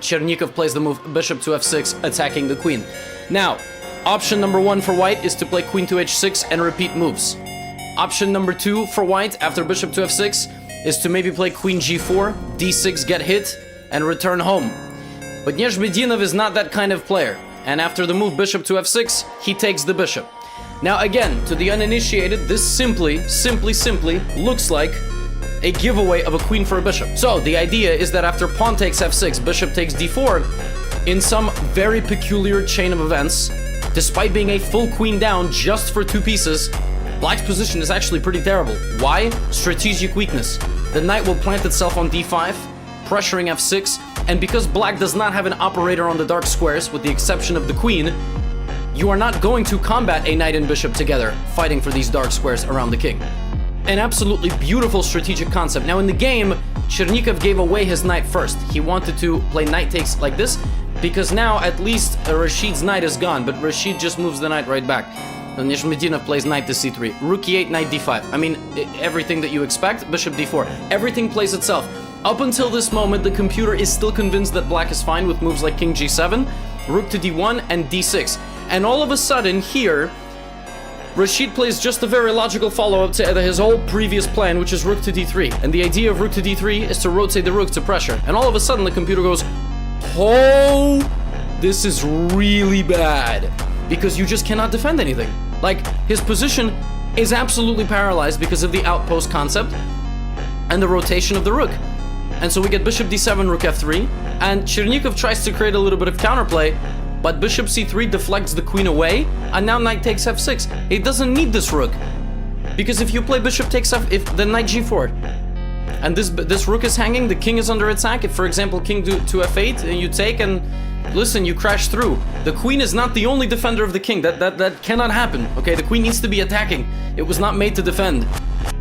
Chernikov plays the move bishop to f6, attacking the queen. Now, option number 1 for white is to play queen to h6 and repeat moves. Option number 2 for white after bishop to f6 is to maybe play queen g4, d6, get hit, and return home. But Nezhmedinov is not that kind of player, and after the move bishop to f6, he takes the bishop. Now again, to the uninitiated, this simply looks like a giveaway of a queen for a bishop. So the idea is that after pawn takes f6, bishop takes d4, in some very peculiar chain of events, despite being a full queen down just for 2 pieces, black's position is actually pretty terrible. Why? Strategic weakness. The knight will plant itself on d5, pressuring f6, and because black does not have an operator on the dark squares, with the exception of the queen, you are not going to combat a knight and bishop together, fighting for these dark squares around the king. An absolutely beautiful strategic concept. Now in the game, Chernikov gave away his knight first. He wanted to play knight takes like this, because now at least Rasheed's knight is gone, but Rasheed just moves the knight right back. And Nezhmedinov plays knight to c3, rook e8, knight d5. I mean, everything that you expect, bishop d4. Everything plays itself. Up until this moment, the computer is still convinced that black is fine with moves like king g7, rook to d1, and d6. And all of a sudden, here, Rasheed plays just a very logical follow-up to his whole previous plan, which is rook to d3. And the idea of rook to d3 is to rotate the rook to pressure. And all of a sudden, the computer goes, oh, this is really bad. Because you just cannot defend anything. Like, his position is absolutely paralyzed because of the outpost concept and the rotation of the rook. And so we get bishop d7, rook f3, and Chernikov tries to create a little bit of counterplay, but bishop c3 deflects the queen away, and now knight takes f6. It doesn't need this rook, because if you play bishop takes then knight g4, and this rook is hanging, the king is under attack. If, for example, king to f8, and you take, and listen, you crash through. The queen is not the only defender of the king. That cannot happen, okay? The queen needs to be attacking. It was not made to defend,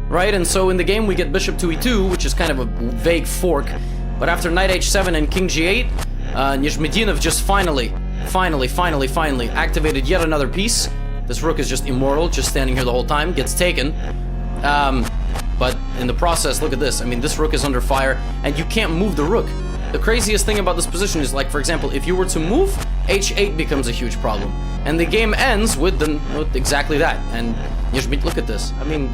right? And so in the game, we get bishop to e2, which is kind of a vague fork, but after knight h7 and king g8, Nezhmedinov just finally activated yet another piece. This rook is just immortal, just standing here the whole time, gets taken. But in the process, look at this. I mean, this rook is under fire, and you can't move the rook. The craziest thing about this position is, like, for example, if you were to move, h8 becomes a huge problem. And the game ends with exactly that. And look at this. I mean,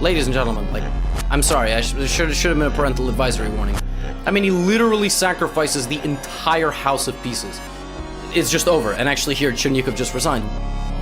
ladies and gentlemen, like, I'm sorry, I should have been a parental advisory warning. I mean, he literally sacrifices the entire house of pieces. It's just over, and actually here, Chernikov just resigned.